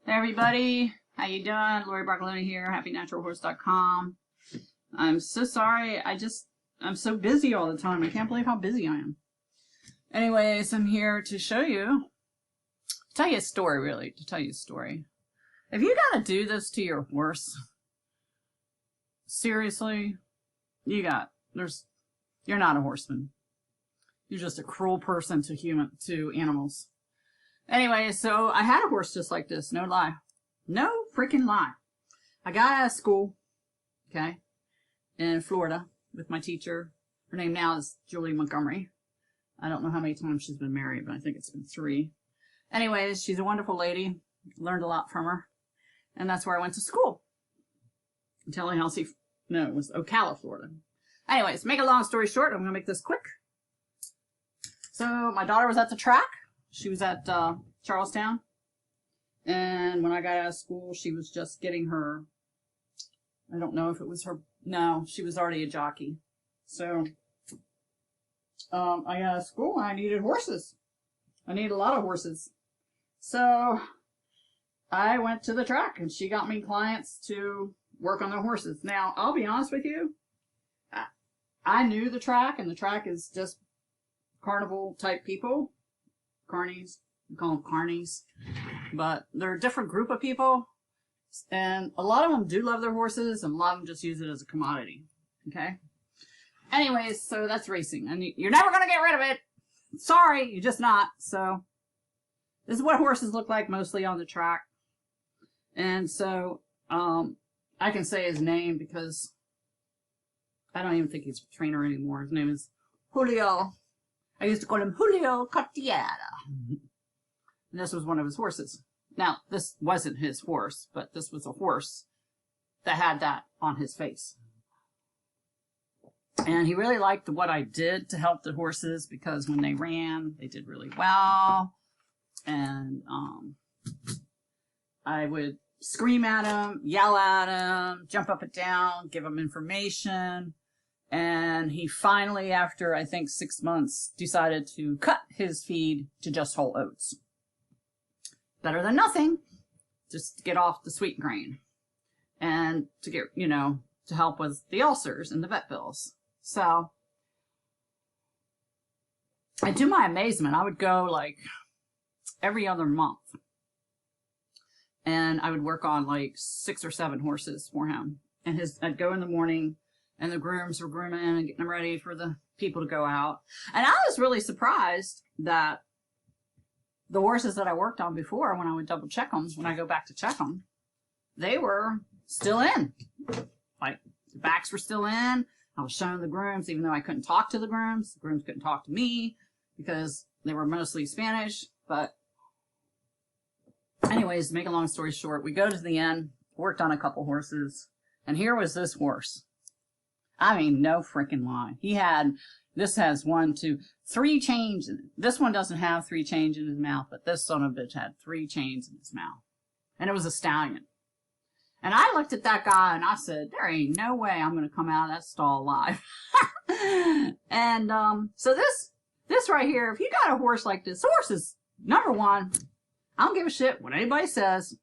Hey everybody, how you doing? Lori Barcoloni here, happynaturalhorse.com. I'm so sorry, I'm so busy all the time. I can't believe how busy I am. Anyways, I'm here to show you, tell you a story really, to tell you a story. If you gotta do this to your horse, seriously, you're not a horseman. You're just a cruel person to animals. Anyway, so I had a horse just like this, no lie. No freaking lie. I got out of school, okay, in Florida with my teacher. Her name now is Julie Montgomery. I don't know how many times she's been married, but I think it's been 3. Anyways, she's a wonderful lady. Learned a lot from her. And that's where I went to school. In Tallahassee, no, it was Ocala, Florida. Anyways, make a long story short, I'm going to make this quick. So my daughter was at the track. She was at Charlestown, and when I got out of school, she was just getting her, I don't know if it was her, no, she was already a jockey. So I got out of school and I needed horses. I needed a lot of horses. So I went to the track and she got me clients to work on their horses. Now, I'll be honest with you, I knew the track, and the track is just carnival type people. Carnies, we call them carnies, but they're a different group of people, and a lot of them do love their horses, and a lot of them just use it as a commodity. Okay. Anyways, so that's racing, and you're never gonna get rid of it. Sorry, you're just not. So this is what horses look like mostly on the track, and so I can say his name because I don't even think he's a trainer anymore. His name is Julio. I used to call him Julio Cartiera. And this was one of his horses. Now, this wasn't his horse, but this was a horse that had that on his face. And he really liked what I did to help the horses because when they ran, they did really well. And I would scream at him, yell at him, jump up and down, give him information. And he finally, after I think 6 months, decided to cut his feed to just whole oats. Better than nothing, just to get off the sweet grain. And to get, to help with the ulcers and the vet bills. So, and to my amazement, I would go like every other month. And I would work on like 6 or 7 horses for him. And I'd go in the morning, and the grooms were grooming and getting them ready for the people to go out. And I was really surprised that the horses that I worked on before, when I would double check them, when I go back to check them, they were still in. Like, the backs were still in. I was showing the grooms, even though I couldn't talk to the grooms couldn't talk to me because they were mostly Spanish. But anyways, to make a long story short, we go to the end, worked on a couple horses, and here was this horse. I mean, no freaking lie. This has 1, 2, 3 chains in it. This one doesn't have 3 chains in his mouth, but this son of a bitch had 3 chains in his mouth. And it was a stallion. And I looked at that guy and I said, there ain't no way I'm going to come out of that stall alive. And so this right here, if you got a horse like this, horse is, number one, I don't give a shit what anybody says.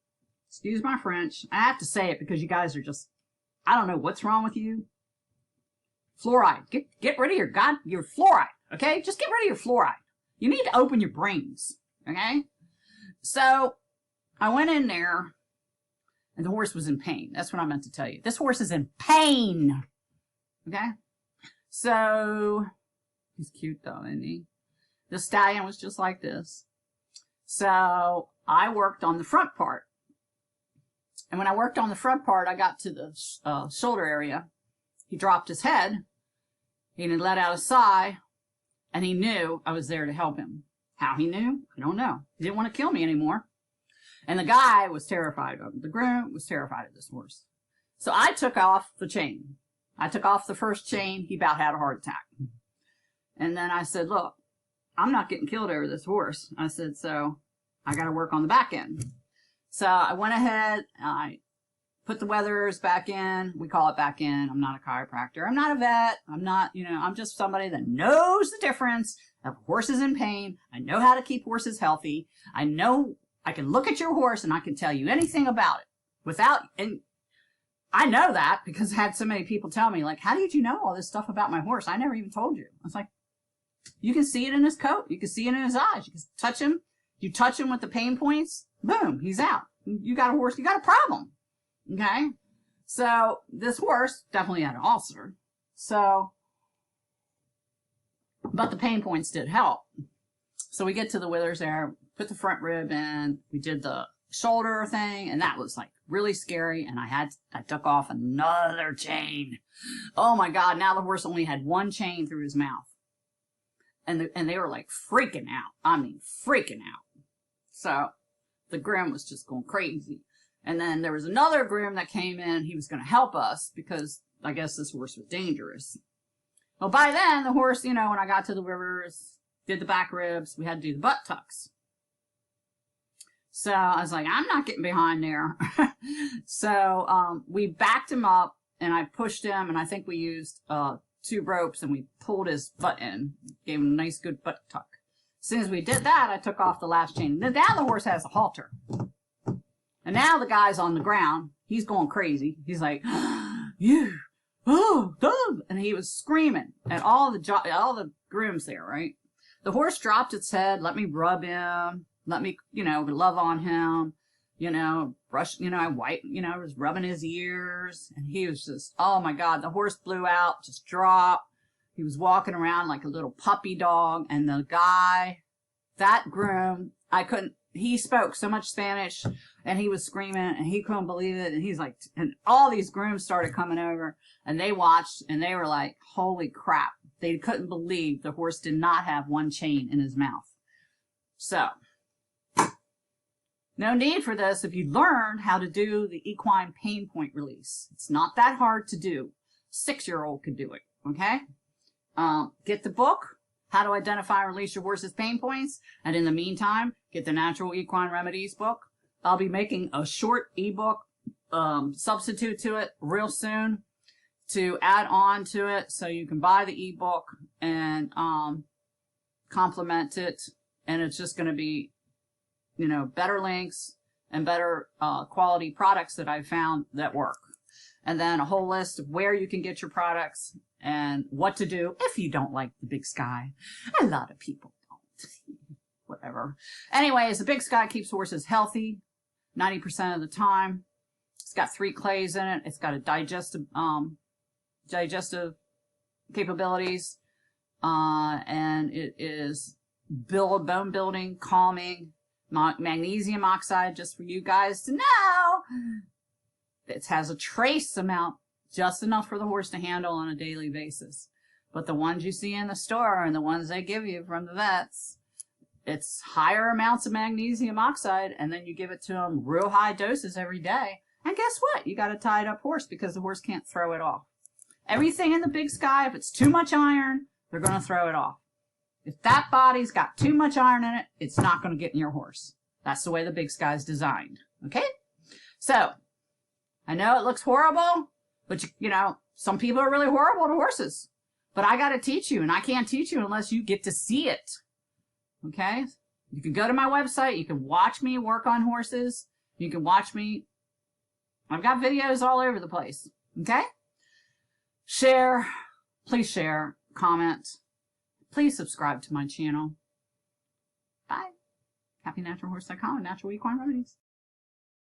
Excuse my French. I have to say it because you guys are just, I don't know what's wrong with you. Fluoride. Get rid of your fluoride, okay? Just get rid of your fluoride. You need to open your brains, okay? So I went in there, and the horse was in pain. That's what I meant to tell you. This horse is in pain, okay? So he's cute though, isn't he? The stallion was just like this. So I worked on the front part. And when I worked on the front part, I got to the shoulder area. He dropped his head, he let out a sigh, and he knew I was there to help him. How he knew? I don't know. He didn't want to kill me anymore. And the guy was terrified of him. The groom was terrified of this horse. So I took off the chain. I took off the first chain. He about had a heart attack. And then I said, look, I'm not getting killed over this horse. I said, so I got to work on the back end. So I went ahead, I put the wethers back in. We call it back in. I'm not a chiropractor. I'm not a vet. I'm not, I'm just somebody that knows the difference of horses in pain. I know how to keep horses healthy. I know I can look at your horse and I can tell you anything about it without, and I know that because I had so many people tell me, like, how did you know all this stuff about my horse? I never even told you. I was like, you can see it in his coat. You can see it in his eyes. You can touch him. You touch him with the pain points. Boom, he's out. You got a horse. You got a problem. Okay. So this horse definitely had an ulcer. So, but the pain points did help. So we get to the withers there, put the front rib in, we did the shoulder thing, and that was like really scary. And I took off another chain. Oh my God. Now the horse only had one chain through his mouth. And they were like freaking out. I mean, freaking out. So the groom was just going crazy. And then there was another groom that came in. He was going to help us because I guess this horse was dangerous. Well, by then, the horse, when I got to the rivers, did the back ribs, we had to do the butt tucks. So I was like, I'm not getting behind there. So we backed him up, and I pushed him, and I think we used 2 ropes, and we pulled his butt in, gave him a nice, good butt tuck. As soon as we did that, I took off the last chain. Now the horse has a halter. And now the guy's on the ground. He's going crazy. He's like, you, oh, Doug. And he was screaming at all the grooms there, right? The horse dropped its head, let me rub him, let me, love on him, brush, I was rubbing his ears. And he was just, oh my God, the horse blew out, just dropped. He was walking around like a little puppy dog. And the guy, that groom, he spoke so much Spanish and he was screaming and he couldn't believe it. And he's like, and all these grooms started coming over and they watched and they were like, holy crap. They couldn't believe the horse did not have one chain in his mouth. So, no need for this if you learned how to do the equine pain point release. It's not that hard to do. 6-year-old could do it, okay? Get the book, How to Identify and Release Your Horse's Pain Points. And in the meantime, get the Natural Equine Remedies book. I'll be making a short ebook substitute to it real soon to add on to it so you can buy the ebook and complement it. And it's just going to be, better links and better quality products that I've found that work. And then a whole list of where you can get your products and what to do if you don't like the Big Sky. A lot of people don't. Whatever. Anyways, the Big Sky keeps horses healthy 90% of the time. It's got 3 clays in it. It's got a digestive capabilities. And it is bone building, calming, magnesium oxide, just for you guys to know. It has a trace amount, just enough for the horse to handle on a daily basis. But the ones you see in the store and the ones they give you from the vets, it's higher amounts of magnesium oxide, and then you give it to them real high doses every day. And guess what? You got a tied up horse because the horse can't throw it off. Everything in the Big Sky, if it's too much iron, they're going to throw it off. If that body's got too much iron in it, it's not going to get in your horse. That's the way the Big Sky is designed. Okay? So, I know it looks horrible, but some people are really horrible to horses. But I got to teach you, and I can't teach you unless you get to see it. Okay? You can go to my website. You can watch me work on horses. You can watch me. I've got videos all over the place. Okay? Share. Please share. Comment. Please subscribe to my channel. Bye. HappyNaturalHorse.com and Natural Equine Remedies.